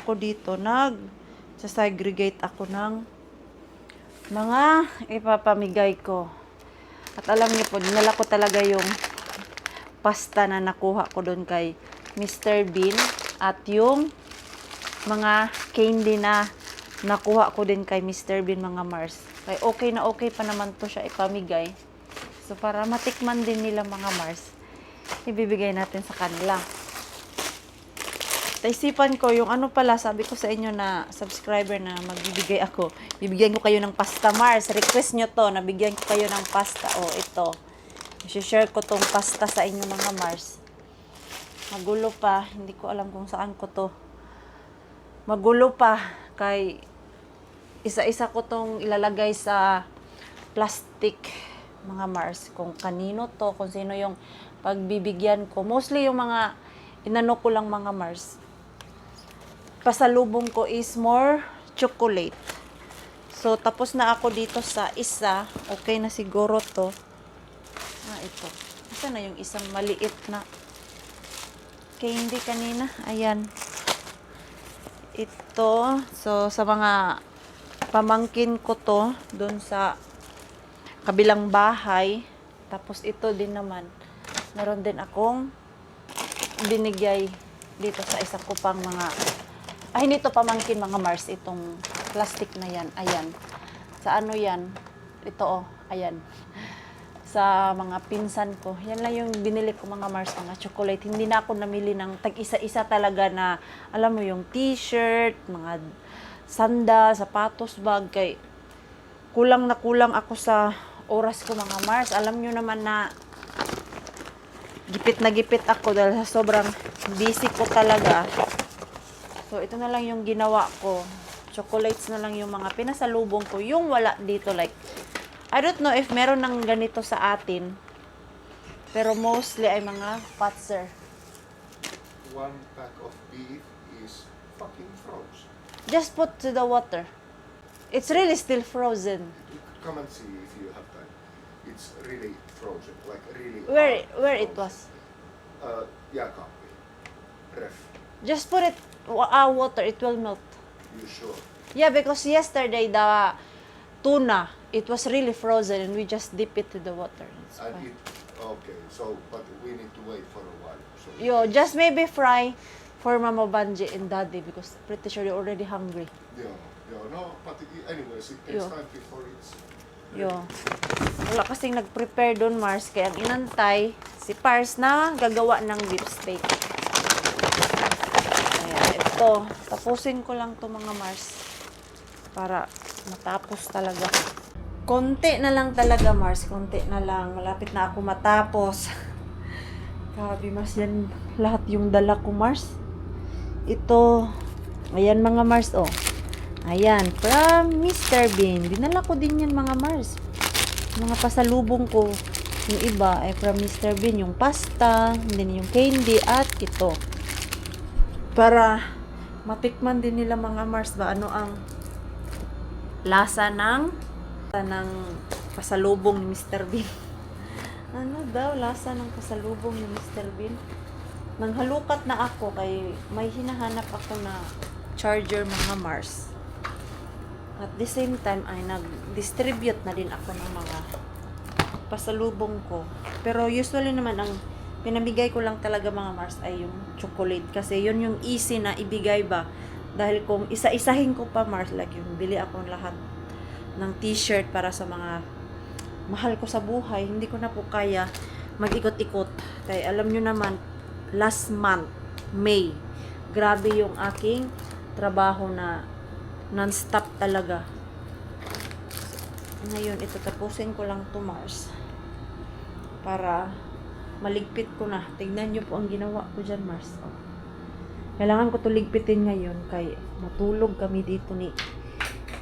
ako dito, segregate ako ng mga ipapamigay ko. At alam niyo po, dinala ko talaga yung pasta na nakuha ko doon kay Mr. Bean at yung mga candy na nakuha ko din kay Mr. Bean, mga Mars. Kaya okay pa naman to siya ipamigay. So para matikman din nila, mga Mars, ibibigay natin sa kanila. Naisipan ko yung ano pala, sabi ko sa inyo na subscriber na magbibigay ako. Bibigyan ko kayo ng pasta, Mars. Request nyo to, nabigyan ko kayo ng pasta. Oh, ito. I-share ko tong pasta sa inyo, mga Mars. Magulo pa. Hindi ko alam kung saan ko to. Magulo pa. Kay isa-isa ko tong ilalagay sa plastic, mga Mars. Kung kanino to, kung sino yung pagbibigyan ko. Mostly yung mga inano ko lang, mga Mars. Pasalubong ko is more chocolate. So, tapos na ako dito sa isa. Okay na siguro to. Ito. Asa na yung isang maliit na candy kanina? Ayan. Ito. So, sa mga pamangkin ko to, doon sa kabilang bahay. Tapos, ito din naman. Meron din akong binigay dito sa isa ko pang mga hindi to pamangkin, mga Mars, itong plastic na yan. Ayan. Sa ano yan? Ito, ayan. Sa mga pinsan ko. Yan lang yung binili ko, mga Mars, mga chocolate. Hindi na ako namili ng tag-isa-isa talaga na, alam mo, yung t-shirt, mga sandal, sapatos, bag. Kay kulang na kulang ako sa oras ko, mga Mars. Alam nyo naman na gipit na gipit ako dahil sa sobrang busy ko talaga. So, ito na lang yung ginawa ko. Chocolates na lang yung mga pinasalubong ko. Yung wala dito, like, I don't know if meron ng ganito sa atin. Pero mostly ay mga patser. 1 pack of beef is fucking frozen. Just put to the water. It's really still frozen. Come and see if you have time. It's really frozen, like really. Where it was? Jääkaappi. Ref. Just put it water, it will melt. You sure? Yeah, because yesterday the tuna, it was really frozen and we just dip it to the water. It's And fine. okay, so but we need to wait for a while. So Yo, just maybe fry for Mama Banji and Daddy because pretty sure you're already hungry. No, but anyways, it takes Yo. time before it's. Yo. Wala kasing nag-prepare doon, Mars. Kaya ang inantay, si Pars na gagawa ng beef steak. Ayan, ito. Tapusin ko lang to, mga Mars. Para matapos talaga. Konti na lang talaga, Mars. Konti na lang. Malapit na ako matapos. Grabe, Mars. Yan lahat yung dala ko, Mars. Ito. Ayan, mga Mars. Oh. Ayan, from Mr. Bean. Dinala ko din yan, mga Mars. Mga pasalubong ko. Yung iba ay from Mr. Bean. Yung pasta, din yung candy, at ito. Para matikman din nila, mga Mars, ba ano ang lasa ng pasalubong ni Mr. Bean. Ano daw lasa ng pasalubong ni Mr. Bean? Nanghalukat na ako kay may hinahanap ako na charger, mga Mars. At the same time ay nag-distribute na din ako ng mga pasalubong ko. Pero usually naman ang pinamigay ko lang talaga, mga Mars, ay yung chocolate. Kasi yun yung easy na ibigay ba. Dahil kung isa-isahin ko pa, Mars, like yung bili ako lahat ng t-shirt para sa mga mahal ko sa buhay, hindi ko na po kaya mag-ikot-ikot. Kaya alam nyo naman, last month, May, grabe yung aking trabaho na non-stop talaga. Ngayon, ito tapusin ko lang to, Mars. Para maligpit ko na. Tignan nyo po ang ginawa ko dyan, Mars. Oh. Kailangan ko to ligpitin ngayon kay matulog kami dito ni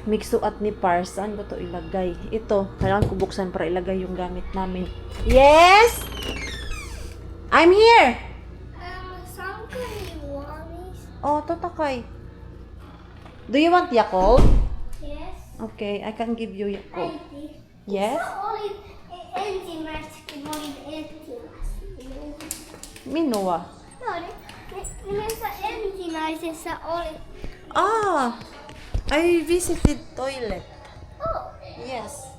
Mixo at ni Pars. Saan ko to ilagay? Ito, kailangan ko buksan para ilagay yung gamit namin. Yes! I'm here! Some kind of worries. Oh, totakay. Do you want Yakult? Yes. Okay, I can give you Yakult. I think. Yes? It's not only empty mask, only empty mask. Minua. No, it's empty mask, it's only Ah, I visited toilet. Oh. Yes.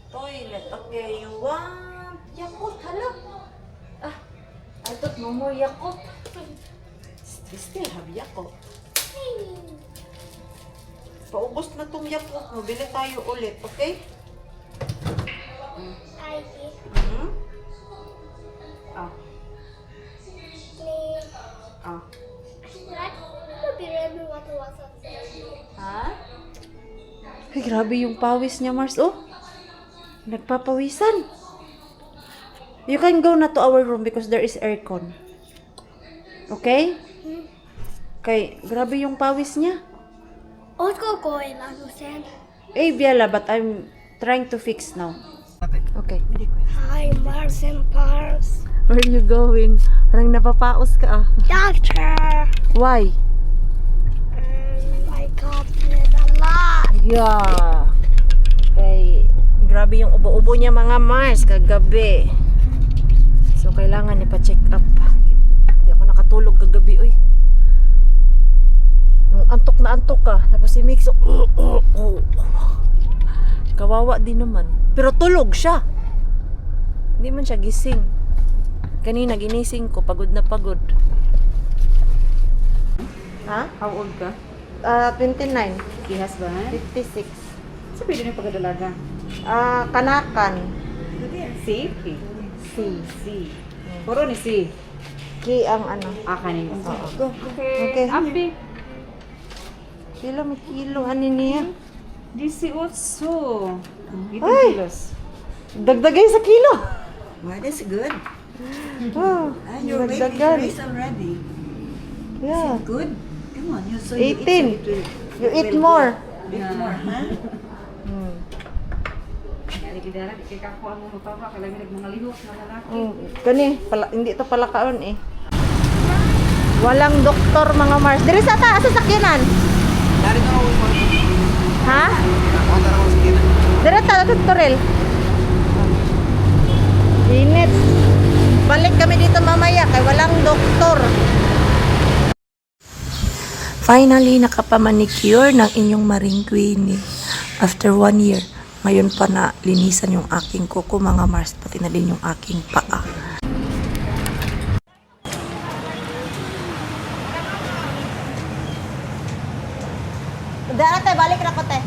Toilet. Okay, you want Yakult? Hala. Ah, I thought no more Yakult. We still have Yakult. Paubos na tong Yakult mo. Bili tayo ulit, okay? I did. Ah, Play. ah. What? Remember what was on there? Ha? Ay, grabe yung pawis niya, Mars. Oh, nagpapawisan. You can go na to our room because there is aircon. Okay? Okay, grabe yung pawis niya. Let's go in, understand? Eh, Biala, but I'm trying to fix now. Okay. Hi, Mars and Pars. Where are you going? Parang napapaos ka ah. Doctor! Why? I got it a lot. Yeah. Kay, grabe yung ubo-ubo niya mga Mars kagabi. So, kailangan ipa-check up. Hindi ako nakatulog kagabi, uy. Antok na antok ka. Tapos si Mix, kawawa din naman. Pero tulog siya. Hindi man siya gising. Kanina ginising ko, pagod na pagod. Ha? How old ka? 29. Kihas ba? 56. Sa pwede na pagkadalaga? Kanakan. Si? C. Si. Puro ni si. Ki ang ano. Kanin. Oo. Okay. Okay. Api. Kilo may kilo. Ano niya? 18. Ay! Kilos. Dagdagay sa kilo. Well, that's good. Oh, You're making dagdagan. race already. Yeah. Good. Come on, you so 18. you eat, so it will, You it eat will more. go. Eat more, huh? Hmm. Kaya kidara, kaya kakuha mo magpapa, kalami mga lihok na lalaki. Kani, hindi to pala kaon eh. Walang doktor mga Mars. Diri sa ta, sa sakyanan. Ha? Diri ta, doktorel. Init. Balik kami dito mamaya kay walang doktor. Finally, nakapamanicure ng inyong Maring Queenie. After 1 year, ngayon pa na linisan yung aking kuko mga Mars, pati na din yung aking paa. Dara tayo, balik na ko tayo.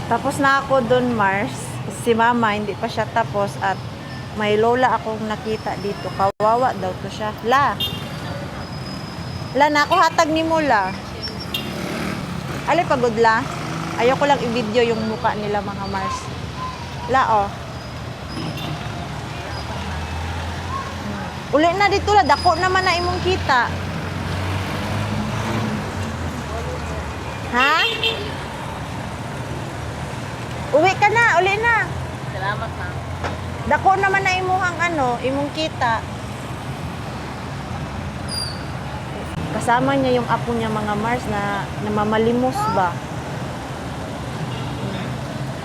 Tapos na ako dun, Mars. Si Mama, hindi pa siya tapos at may lola akong nakita dito. Kawawa daw to siya. La, na ako hatag ni Mula. Ali, pagod la. Ayoko lang i-video yung mukha nila mga Mars. La, oh. Uli na dito la, dako naman na imong kita. Ha? Uwi ka na, uli na. Salamat na. Dako naman na imuhang imong kita. Kasama niya yung apo niya mga Mars na namamalimos ba?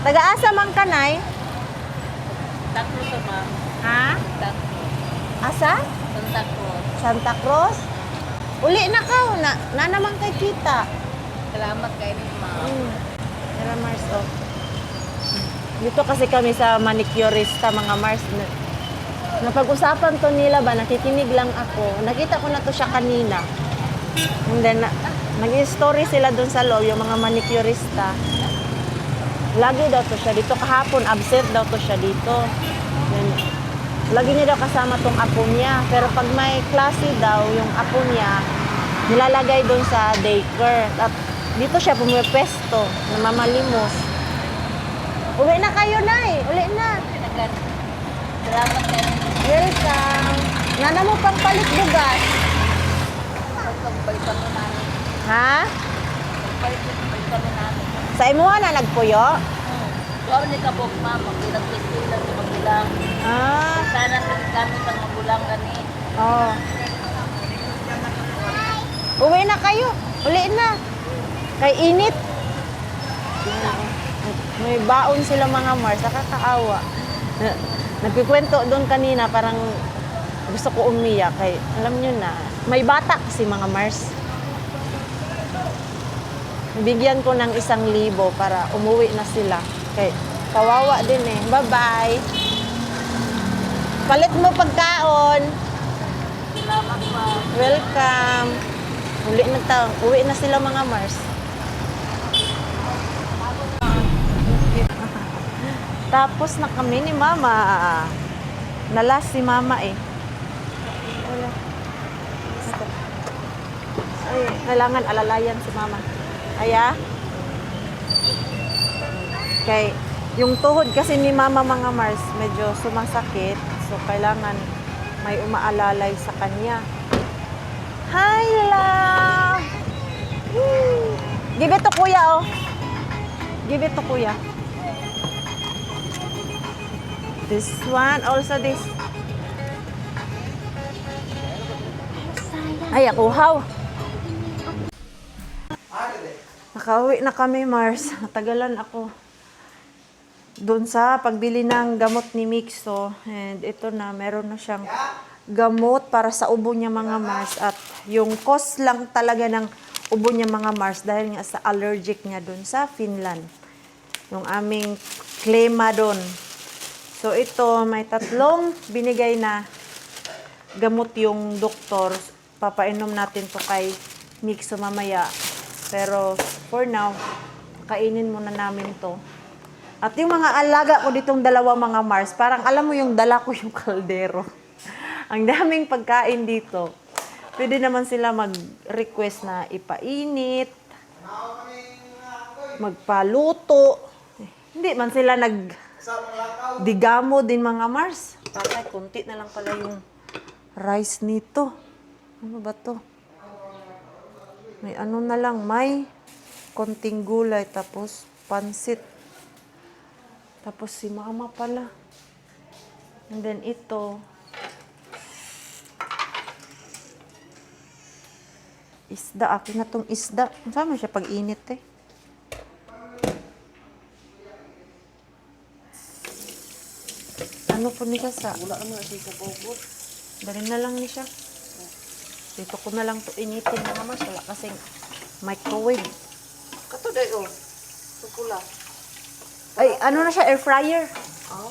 Taga-asa man kanay? Takro sa ma. Ha? Takro. Asa? Santa Cruz. Santa Cruz? Uli na ka, na naman kay kita. Salamat kay ni ma. Tara Mars, oh. Dito kasi kami sa manicurista mga Mars. Napag-usapan to nila ba, nakikinig lang ako. Nakita ko na to siya kanina. And then, nag-story sila dun sa loob, yung mga manicurista. Lagi daw to siya dito. Kahapon, absent daw to siya dito. Then, lagi niya daw kasama tong apo niya. Pero pag may klase daw, yung apo niya, nilalagay dun sa daycare. At dito siya pumipesto, namamalimos. Uwi na kayo, Nay. Uli na. Salamat kay ni ma. Welcome. Nana mo pang palit bugas. Pagpalitan mo namin. Ha? Pagpalitan mo namin. Sa imuha na nagpuyo? Huwag ni kabog ma, magpinag-testilan sa magulang. Ah, Sana gamit ang magulang gani. oh. Uwi na kayo. Uli na. Kay init. May baon sila mga Mars. Nakakaawa. Nagkikwento doon kanina, parang gusto ko umiyak. Kay, alam nyo na, may bata kasi mga Mars. bigyan ko ng 1,000 para umuwi na sila. Kay kawawa din eh. Bye-bye. Palit mo pagkaon. Welcome. Uwi na sila mga Mars. Tapos na kami ni Mama. Nalas si Mama eh. Wala. Ay, kailangan alalayan si Mama. Aya? Kay, yung tuhod kasi ni Mama mga Mars, medyo sumasakit. So, kailangan may umaalalay sa kanya. Hi, love! Woo! Give it to Kuya, oh. Give it to Kuya. This one, also this. Ay, ako, how? Nakauwi na kami, Mars. Natagalan ako doon sa pagbili ng gamot ni Mixo. And ito na, meron na siyang gamot para sa ubo niya mga Mars. At yung cost lang talaga ng ubo niya mga Mars dahil nga sa allergic niya doon sa Finland. Yung aming klema doon. So ito, may 3 binigay na gamot yung doktor. Papainom natin to kay Mixo mamaya. Pero for now, kainin muna namin to. At yung mga alaga ko ditong 2 mga Mars, parang alam mo yung dala ko yung kaldero. Ang daming pagkain dito. Pwede naman sila mag-request na ipainit, magpaluto. Hindi man sila digamo din mga Mars. Patay, kunti na lang pala yung rice nito. Ano ba to? May ano na lang, may konting gulay, tapos pansit. Tapos si Mama pala. And then ito. Isda. Akin na tong isda. Saan mo siya pag-init eh? Ano po niya sa? Wala naman siya sa bobot. Dali na lang niya siya. Dito ko na lang to initin mga Mars. Wala kasing microwave. Kato dayo. Sukula. Ay, ano na siya? Air fryer. Oh.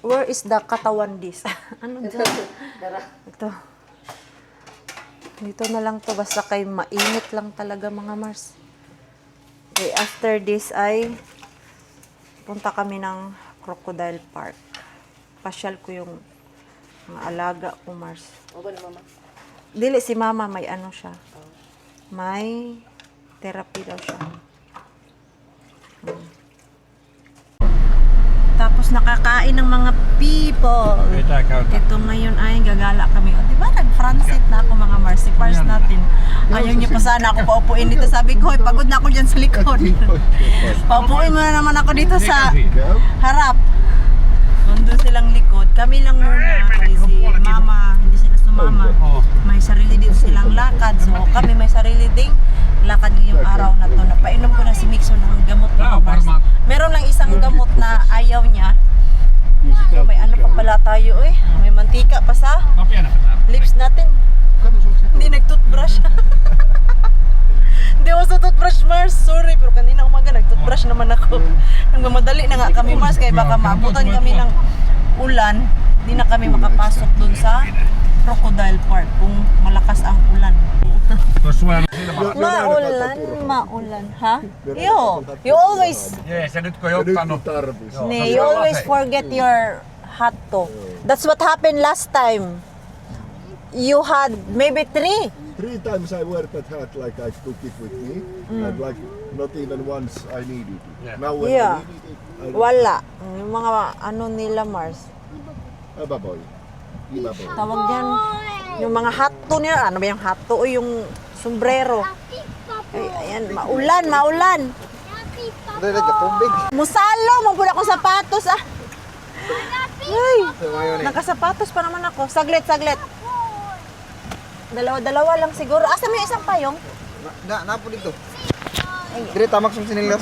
Where is the katawan dish? Ano dyan? Ito. Dito na lang to. Basta kay mainit lang talaga mga Mars. Okay, after this ay punta kami ng Crocodile Park. Pasyal ko yung mga alaga ko, Mars. O ba ni Mama? Dili si Mama, may ano siya. May therapy daw siya. Tapos nakakain ng mga people. Ito ngayon ay gagala kami. O, diba nag-transit na ako mga Mars. Si Pars natin. Ayaw niya pa sana ako paupuin dito. Sabi ko, "Hoy, pagod na ako dyan sa likod." Paupuin mo na naman ako dito sa harap. Nandun silang likod. Kami lang muna. Kasi si Mama, hindi sila sumama. May sarili din silang lakad. So kami may sarili ding lakad ngayong araw na to. Napainom ko na si Mixo ng gamot mga Mars. Meron lang isang gamot na ayaw niya. So, may ano pa pala tayo eh. May mantika pa sa lips natin. Hindi nag-toothbrush. Hindi ako sa toothbrush, Mars. Sorry, pero kanina umaga nag-toothbrush naman ako. Nagmamadali na nga kami, Mars, kaya baka maabutan kami ng ulan. Hindi na kami makapasok dun sa Crocodile Park kung malakas ang ulan. Maulan, ha? You always, you always forget your hat to. That's what happened last time. You had maybe 3. 3 times I wear that hat like I took it with me, and like not even once I needed it. Now when Yeah. I needed it, I Wala. Yung mga ano nila, Mars. Ibaboy. Ibaboy. Tawag yan. Yung mga hatto nila. Ano ba yung hatto o yung sombrero? Ay, ayan. Maulan. Dali ka tubig. Musalo. Mampun akong sapatos, ah. Ay, nakasapatos pa naman ako. Saglit. Dalawa lang siguro. Asa mo yung isang payong? Napo dito. Dire tamak sung sinilas.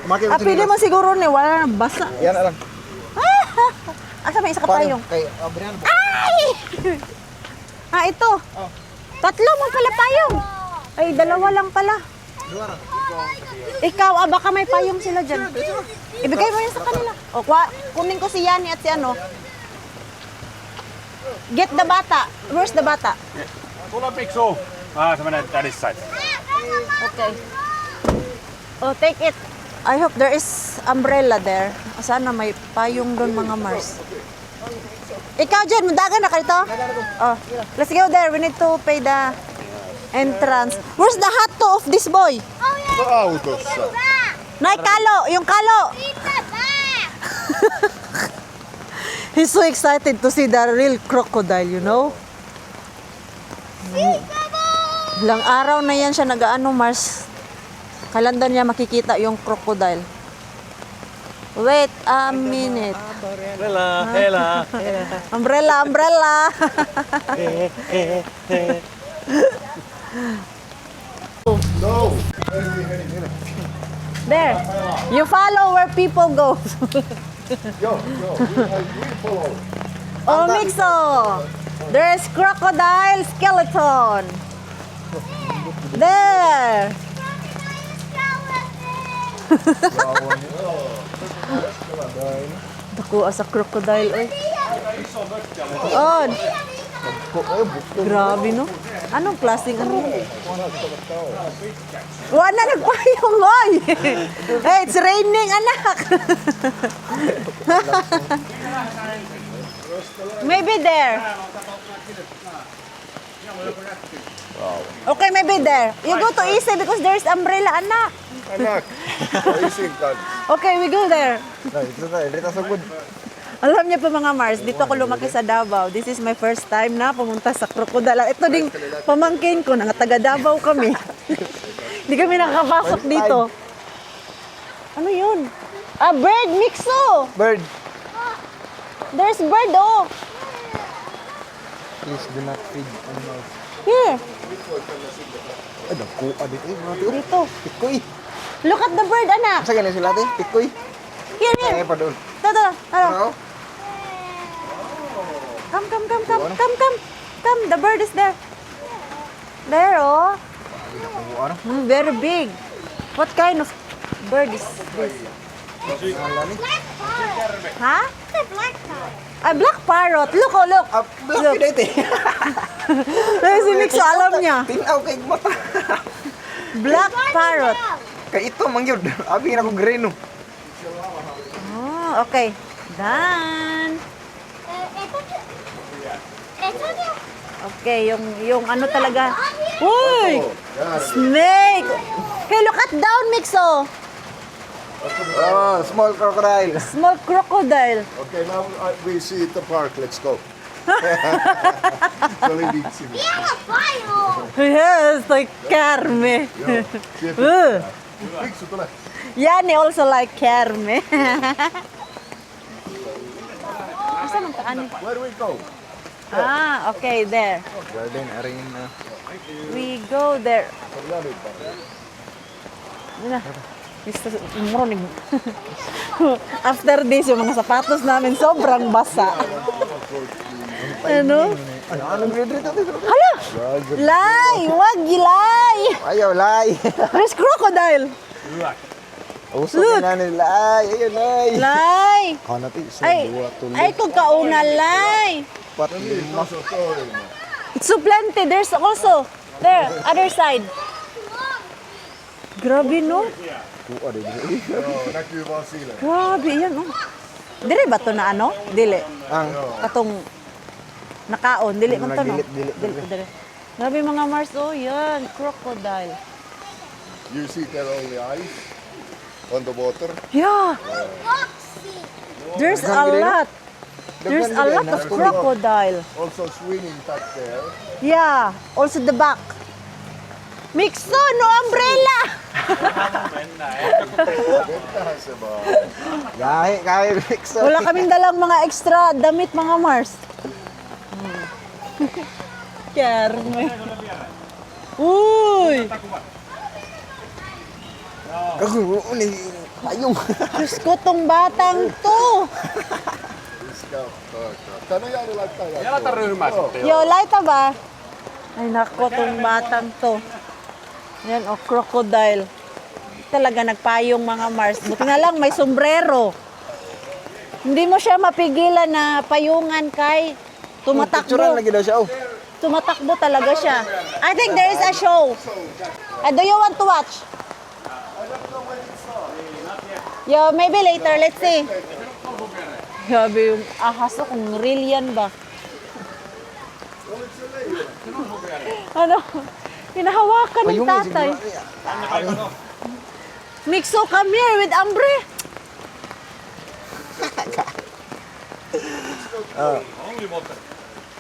Kumaki Ah, pwede mo siguro ni. Wala na basa. Yan lang. Asa mo yung isang payong? Kay Abriano. Ay! Ah, ito. 3 mo pala payong. Ay, 2 lang pala. Ikaw, baka may payong sila dyan. Ibigay mo yan sa kanila. O, kunin ko si Yani at si ano. Get the bata. Where's the bata? Tula piksu. Semmoinen daddy's side. Okay. Oh, take it. I hope there is umbrella there. Sana may payong doon mga Mars. Ikaw dyan, madagan na kayo to? Oh, let's go there. We need to pay the entrance. Where's the hat to of this boy? Autossa. Nay, kalo! Yung kalo! He's so excited to see the real crocodile, you know? Ilang araw na yan siya nag-ano, Mars. Kailan daw niya makikita yung crocodile? Wait a minute. Umbrella, umbrella. No. There. You follow where people go. Joo, we follow. Oh, Mixo. There's crocodile skeleton. There. Dako sa crocodile, oy. Oh. Grabe, no? Anong klaseng ano? Wala nagpayong, oy! Hey, it's raining, anak! Maybe there. Okay, maybe there. You go to Ise because there's umbrella, anak. Anak. Isin kan. Okay, we go there. Ito tayo, dito sa good. Alam niyo po mga Mars, dito ako lumaki sa Davao. This is my first time na pumunta sa crocodile. Ito ding pamangkin ko, na taga Davao kami. Hindi kami nakapasok dito. Ano yun? Ah, bird, Mixo! Bird. There's bird, oh! Please do not feed animals. Here, Ay, nagkuha dito. Eh, mga tiyo. dito. Pikoy. Look at the bird, anak! Asa ganyan sila, ate? Pikoy. Here, here! Ay, pa doon. Ito. Ano? Come. Come, the bird is there. There, oh. Ano? Very big. What kind of bird is this? Ha? A black parrot. Look, oh, look. Ah, black yun ate. Ay, si Mixo, alam niya. Tinaw kay mata. Black parrot. Kay ito, mangyod. Abi na ko green, no. Oh, okay. Done. Okay, yung ano talaga. Uy! Snake! Hey, look at down, Mixo. Oh, small crocodile. Small crocodile. Okay, now we see the park. Let's go. Oli vitsi. Yes, like Carme. Fiksu, tule. Yani also like Carme. Asa man kaani? Where do we go? Ah, okay, there. Garden arena. We go there. Muna. Morning. After this, yung mga sapatos namin sobrang basa. Ano? Ano green dito? Hala! Lay! Wag gilay! Ayaw, lay. There's crocodile! Uso na nila. Ay, ayun, lay. Lay! Ano natin? Isa, Ay! dua, tulo. Ay, kung kauna, lay! Pat, lima. It's so plenty. There's also, there, other side. Grabe, no? Kuha din. Joo, näkyy vaan silmät. Grabe, yan, oh. Dire ba to na ano? Dili. Ang, Katong nakaon. Dili man to, no? Dili. Dire. Grabe mga Mars, oh, yan. Crocodile. You see there only ice on the water. Yeah. There's a lot. There's a lot of crocodile. Also swimming back there. Yeah. Also the back. Mixo, no umbrella. Vettähän se vaan. Kahit mix. Wala kaming dalang mga extra damit mga Mars. Kerme. Uy! Kagu, ni payung. Diyos ko tong batang to. Tänne Jaani laittaa jatkoa. Jaltaryhmää sitten. Yo, laita ba? Ay nako tong batang to. Yan, oh, crocodile. Talaga nagpayong mga Mars. Buti na lang may sombrero. Hindi mo siya mapigilan na payungan kay Picturean tumatakbo. lagi daw siya, oh. Tumatakbo talaga siya. I think there is a show. Do you want to watch? Yeah, maybe later. Let's see. Grabe yung ahas ko kung real yan ba. Ano? Hinahawakan ng tatay. Mixo, come here with Ambre.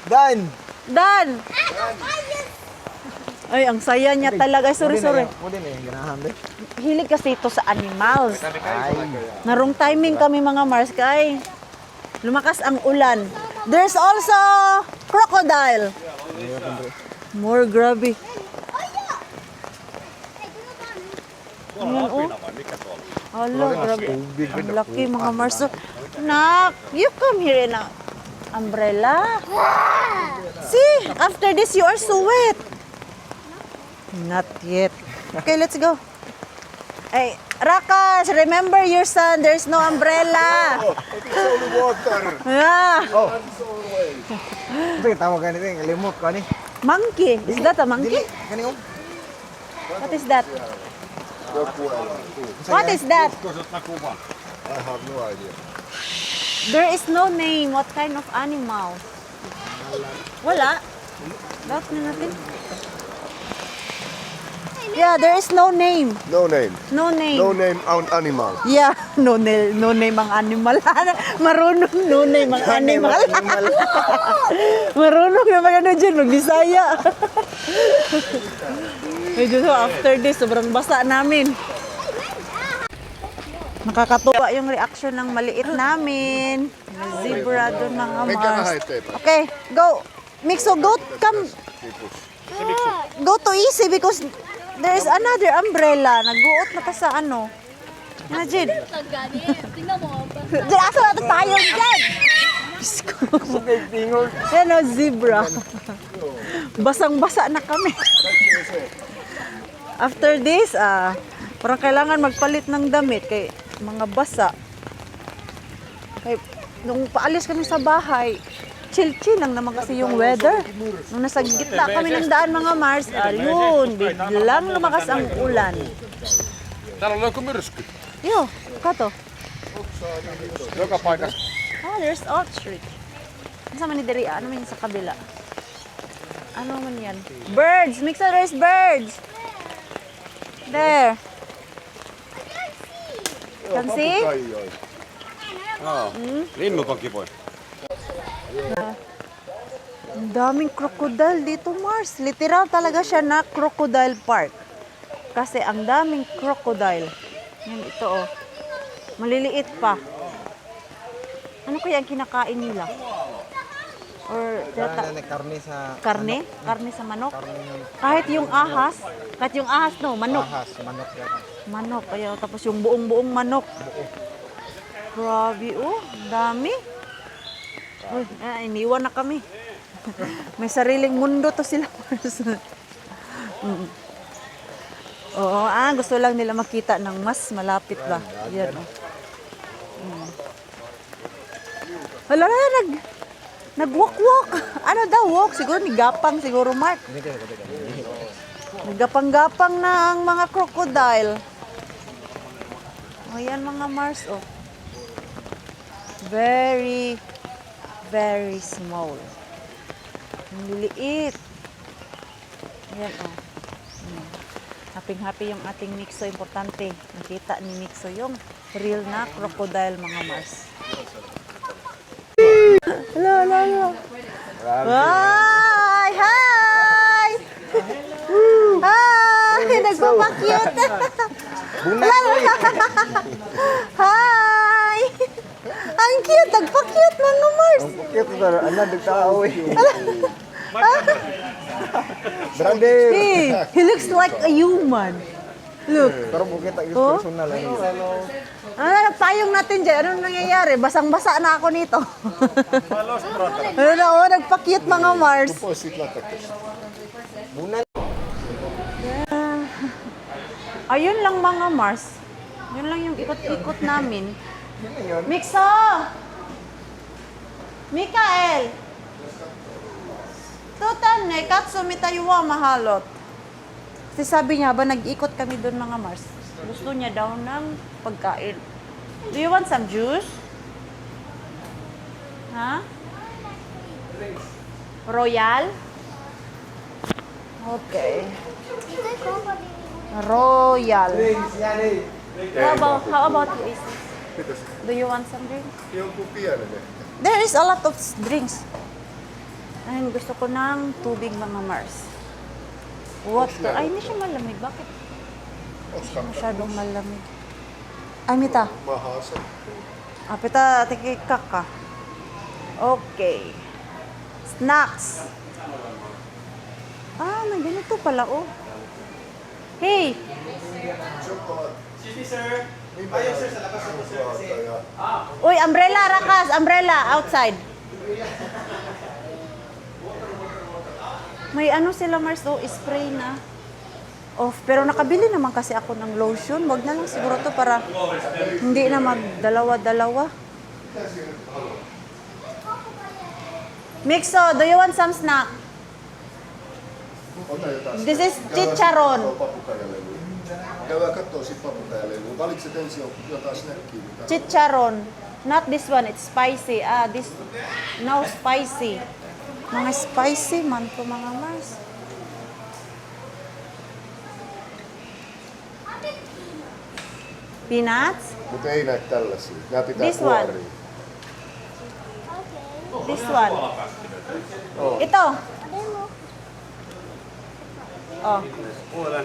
Dan! Dan! Ay, ang saya niya talaga. Sorry. Mo din eh, ganahan din. Hilig kasi ito sa animals. Narong timing kami mga Mars kay lumakas ang ulan. There's also crocodile. More grabe. Ayan, oh. Hala, grabe. Ang laki mga Mars. So, Nak, you come here in a umbrella. See, after this you are so wet. Not yet. Okay, let's go. Hey, Rakas, remember your son, there's no umbrella. It's only water. Yeah. Ito yung tawag ganito, yung kalimot ko, ani. Monkey. Is that a monkey? Dili, kani, oh. What is that? What is that? I have no idea. There is no name. What kind of animal? Wala. Dapat na natin. Yeah, there is no name. No name. No name. No name on animal. Yeah, no name ang animal. Marunong no name ang animal. Marunong yung mga ano dyan, mag-Bisaya. Medyo so, after this, sobrang basa namin. Nakakatuwa yung reaction ng maliit namin. May zebra doon mga Mars. Okay, go. Mixo, go. Come. Go to easy because there is another umbrella. Nag-uot na ta sa ano. Imagine. Tingnan mo. Diyan, asa na tayo dyan? Yan o, zebra. Basang-basa na kami. After this, parang kailangan magpalit ng damit kay mga basa. Kay, nung paalis kami sa bahay, chill-chill lang naman kasi yung weather. Nung nasa gitna kami ng daan mga Mars, ayun, biglang lumakas ang ulan. Täällä on joku myrsky. Yo, kato. Joka paikassa. Oh, there's ostrich. Ano sa manidiri? Ano man yun sa kabila? Ano man yan? Birds! Mixer, there's birds! There. Can see? Joo. Linnut on kivoja. Ang daming crocodile dito, Mars. Literal talaga siya na crocodile park. Kasi ang daming crocodile. Yan, ito oh. Maliliit pa. Ano kaya ang kinakain nila? Or Karne sa... karne? Karne sa manok? Kahit yung ahas? Kahit yung ahas, no? Manok. Ahas, manok yan. Manok. Kaya tapos yung buong manok. Grabe, oh. Dami. Uy, iniwan na kami. May sariling mundo to sila. Oo, gusto lang nila makita ng mas malapit ba. Yan, oh. Hala na, nag-walk-walk. Ano daw, walk? Siguro ni Gapang, siguro Mark. Nagapang-gapang na ang mga crocodile. O yan mga Mars, oh. Very, very small. Ang liliit. Yan, oh. Happy-happy yung ating Mixo. Importante. Nakita ni Mixo yung real na crocodile mga Mars. Hello. Hi! Hi! Hi! Nagpapakyut! Hi! Ang cute! Nagpakyut mga Mars! Ang pukit ito, nagtao eh. Brother! Hey, he looks like a human. Look. Pero pukit ang Oh? personal. Ano nagpayong natin dyan? Anong nangyayari? Basang-basa na ako nito. Ano na, oh, nagpa-cute mga Mars. Pois siitä lähtekös. Yeah. Ayun lang mga Mars. Yun lang yung ikot-ikot namin. Mixo! Mikael! Tutan ne, katsumi tayo wa mahalot. Kasi sabi niya, ba nag-ikot kami doon mga Mars. Gusto niya daw ng pagkain. Do you want some juice? Ha? Royal? Okay. Royal. How about you, Isis? Do you want some drink? Jonkun pienen. There is a lot of drinks. Ayun, gusto ko ng tubig mga Mars. Water. Ay, hindi siya malamig. Bakit? Masyadong malamig. Ay, Mita. Mahasa. Apita, tikikak ka. Okay. Snacks. Ah, may ganito pala, oh. Hey! Uy, umbrella, Rakas! Umbrella, outside. May ano sila, Mars, oh, spray na. Off. Pero nakabili naman kasi ako ng lotion. Wag na lang siguro to para hindi na magdalawa-dalawa. Mixo, do you want some snack? Ota jotain. This is chicharon. Papukajalelu. Käydään kattoo sit paputajalelu. Valitset ensin jotain snackia. Chicharon. Not this one, it's spicy. Ah, this, no spicy. Mga spicy man to mga Mars. Peanuts? Mutta ei näitä tällaisia. Nää pitää This one. kuoria. This one. Ito. Oh.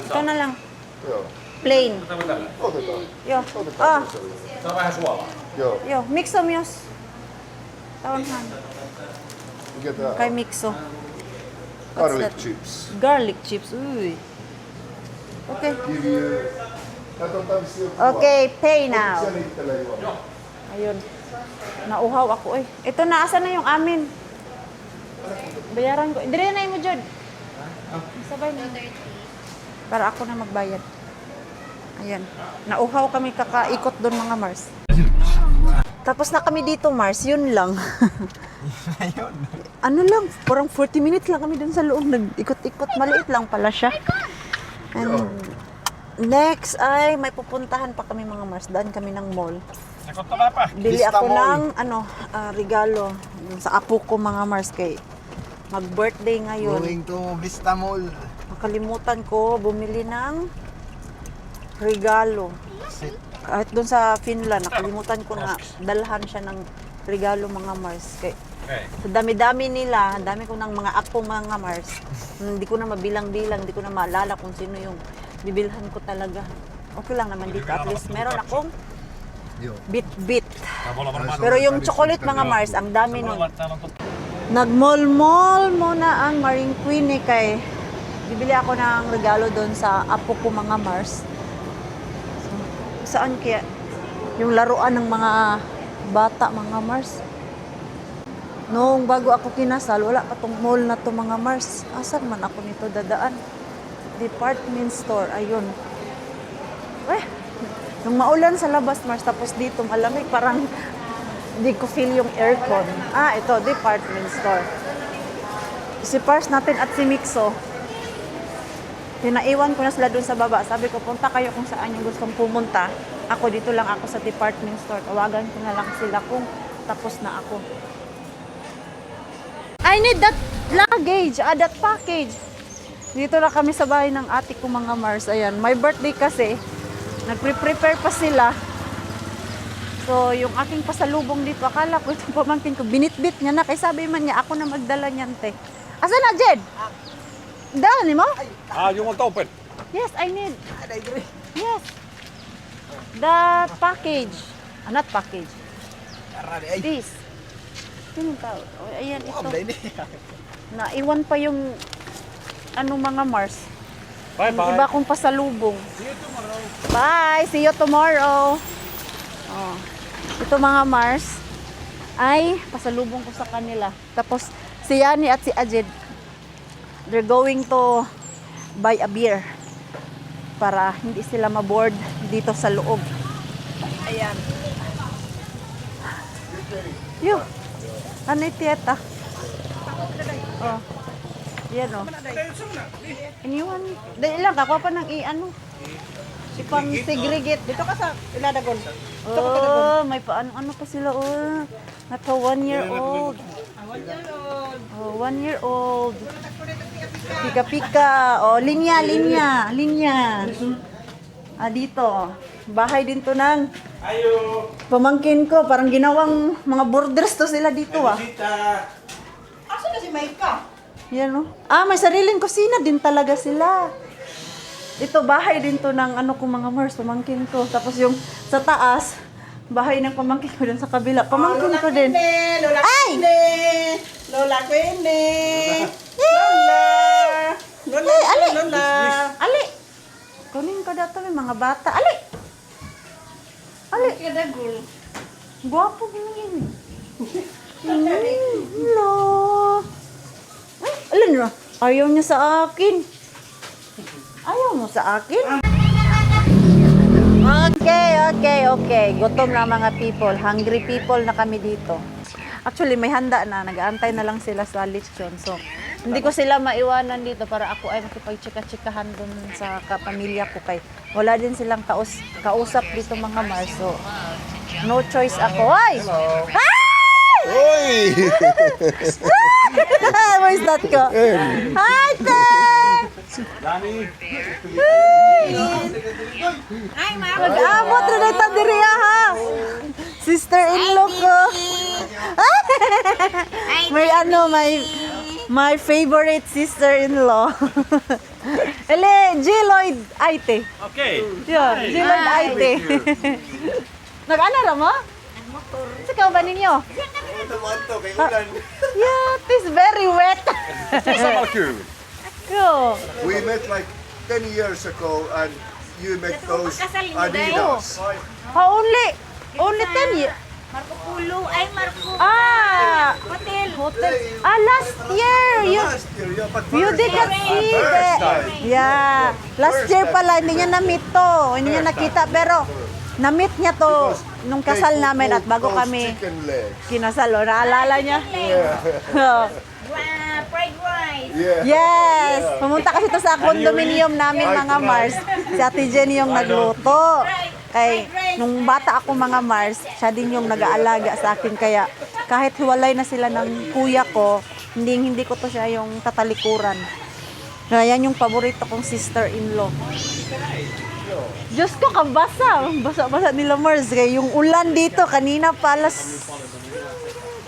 Ito na lang. Joo. Plain. Otetaan. Yo. Otetaan Oh. sellainen. Tää on vähän suolaa. Joo. Yo. Mixo mios. Taonhan. Mikä tää Kay on? mixo. Garlic that? chips. Garlic chips. Uy. Okay. Give you... Näitä on tämmöisiä joku Okay, pay now. Sen itselleen juo. Ayun. Nauhaw ako eh. Ito na, asan na yung amin? Bayaran ko. Dire na mo, Jod. Sabay na. Para ako na magbayad. Ayan. Nauhaw kami kakaikot doon mga Mars. Tapos na kami dito, Mars. Yun lang. Ano lang, parang 40 minutes lang kami doon sa loob. Nag-ikot-ikot. Maliit lang pala siya. And next ay may pupuntahan pa kami mga Mars. Daan kami ng mall. Bili ako ng regalo sa apo ko mga Mars kay mag-birthday ngayon. Going to Vista Mall. Makalimutan ko bumili ng regalo. Kahit doon sa Finland, nakalimutan ko na dalhan siya ng regalo mga Mars. Kay sa dami-dami nila, ang dami ko ng mga apo mga Mars. Hindi ko na mabilang-bilang, hindi ko na maalala kung sino yung bibilhan ko talaga. Okay lang naman dito. At least meron akong bit-bit. Pero yung chocolate mga Mars, ang dami nun. Nag-mall-mall muna ang Marine Queen eh kay bibili ako ng regalo doon sa apo ko mga Mars. So, saan kaya? Yung laruan ng mga bata mga Mars. Noong bago ako kinasal, wala pa tong mall na to mga Mars. Asan man ako nito dadaan? Department store, ayun. Nung maulan sa labas, Mars, tapos dito malamig, parang hindi ko feel yung aircon. Ah, ito, department store. Si Pars natin at si Mixo, pinaiwan ko na sila dun sa baba. Sabi ko, punta kayo kung saan yung gustong pumunta. Ako, dito lang ako sa department store. Tawagan ko na lang sila kung tapos na ako. I need that luggage, that package. Dito na kami sa bahay ng ate ko mga Mars. Ayan, my birthday kasi. Nagpre-prepare pa sila. So, yung aking pasalubong dito, akala ko itong pamangkin ko, binitbit niya na. Kaya sabi man niya, ako na magdala niyan, te. Asa na, Jed? Dala ni mo? You want open? Yes, I need. Yes. The package. Not package. This. Sino tao? Oh, ayan, ito. Naiwan pa yung mga Mars. Yung iba kong pasalubong. See you tomorrow. Bye! See you tomorrow. Oh. Ito mga Mars ay pasalubong ko sa kanila. Tapos si Yani at si Ajed, they're going to buy a beer. para hindi sila maboard dito sa loob. Ayan. Yo. Ano yung tiyeta? Oh. Yan oh. Iniwan. Dahil lang, kakuha pa ng i-ano. Ipang segregate. Dito ka sa iladagon. Oh, may paano pa sila oh. May pa 1 year old. 1 year old. Pika-pika. Oh, linya. Ah, dito. Bahay din to ng pamangkin ko. Parang ginawang mga borders to sila dito ah. Asa na si Maika? Yan oh. Ah, may sariling kusina din talaga sila. Ito, bahay din to ng ano kong mga Mars, pamangkin ko. Tapos yung sa taas, bahay ng pamangkin ko din sa kabila. Pamangkin ko din. Lola Ay! Lola Quende! Lola! Ay, ali! Lola! Ali! Kunin ko dito may mga bata. Ali! Ali! Kadagol. Gwapo din. Hello! Ay, alin na? Ayaw niya sa akin. Ayaw mo sa akin? Okay. Gutom na mga people. Hungry people na kami dito. Actually, may handa na. Nag-aantay na lang sila sa lechon. So, hindi ko sila maiwanan dito para ako ay makipag-chika-chikahan dun sa kapamilya ko. Kay wala din silang kausap dito mga Mars. So, no choice ako. Ay! Hi! Oi! Where's that ko? Hi, Ted! Mag-abot rin ito diri ha. Sister-in-law ko. My favorite sister-in-law. Ele, G. Lloyd Aite. Okay. Yeah, G. Lloyd Aite. Nag-ano ra mo? Sikaw ba ninyo? Yeah, it is very wet. Samalla kyl. Yo. We met like 10 years ago and you met those Adidas. Only 10 years. Marco Polo. Ay, Marco. Ah, Hotel. ah, last year. Last year, yeah, but You first did not time. see First the... time. Yeah. Last year pala, hindi niya na-meet to. Hindi niya nakita, pero na-meet niya to nung kasal They namin at cook bago those kami chicken legs. kinasal. O, naalala niya? Oh. Fried rice. Yeah. Yes! Pumunta kasi to sa condominium namin mga Mars. Si Ate Jenny yung nagluto. Kay nung bata ako mga Mars, siya din yung nag-aalaga sa akin. Kaya kahit hiwalay na sila ng kuya ko, hindi ko to siya yung tatalikuran. Kaya yan yung paborito kong sister-in-law. Diyos ko, kabasa. Basa-basa nila Mars. Kaya yung ulan dito, kanina pa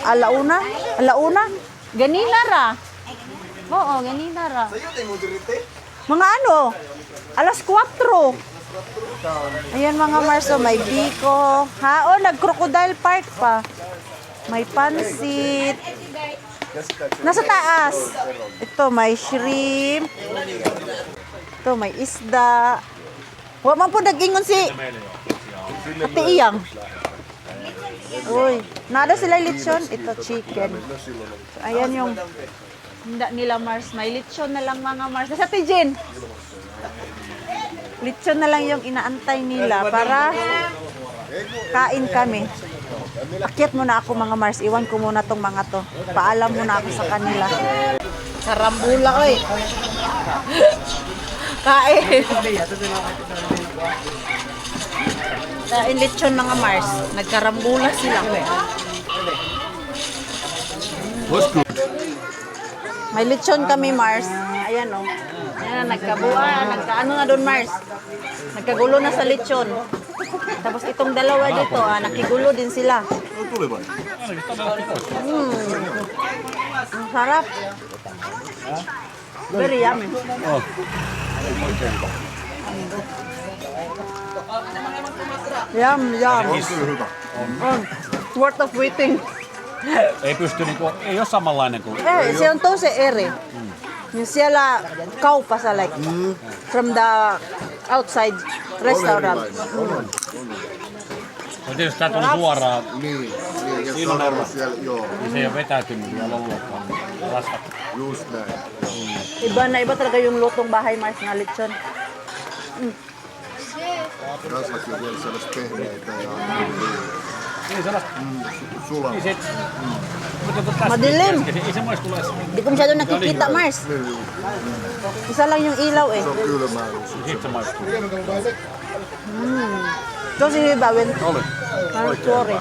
alauna? Ganina ra. Oo, ganina ra. Mga ano? Alas 4. Ayan mga Marso, may biko. Ha? Oh, nag-crocodile park pa. May pansit. Nasa taas. Ito, may shrimp. Ito, may isda. Wa man po nag-ingon si Ate Iyang. Uy, nada sila lechon. Ito, chicken. So, ayan yung handa nila Mars. May lechon na lang mga Mars. Sa Ate Jen. Lechon na lang yung inaantay nila para kain kami. Akyat muna ako mga Mars. Iwan ko muna tong mga to. Paalam muna ako sa kanila. Karambula oy. Kain. Kain lechon mga Mars. Nagkarambula sila. May lechon kami Mars. Ayan oh. Ayan, nagkaano na doon Mars. Nagkagulo na sa lechon. Tapos itong dalawa dito, nakigulo din sila. Ang sarap. Very yummy. Yum. Worth of waiting. Ei pysty niinku, ei oo samanlainen kuin... Se on tosi eri. Niin siellä kaupassa like from the outside restaurant. No tietysti tää tuli suoraan, Niin, ja Siinä on se on ero. ollut siellä, joo, niin se ei oo vetäytynyt vielä ollenkaan. Rasvat. just näin. Iba na iba talaga yung lutong bahay Mars na lechon. Kansakin vielä sellaista pehmeitä ja Niin sellaista. sulaa. Niin se, mutta kun tässä Madilim. ei se maistuu edes. Di ko masyado nakikita, Mars. Isa lang yung ilaw eh. Se on kylmää. Sitten se maistuu. Ito si Bawin. Oli. Parang sorry.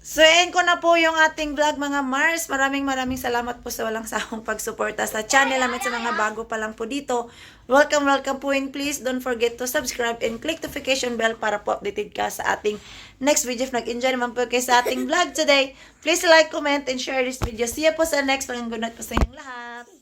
So, end ko na po yung ating vlog mga Mars. Maraming salamat po sa walang sawang pagsuporta sa channel namin sa mga bago pa lang po dito. Welcome po and please don't forget to subscribe and click notification bell para po updated ka sa ating next video. If nag-enjoy naman po kayo sa ating vlog today, please like, comment, and share this video. See you po sa next one. Good night po sa inyong lahat.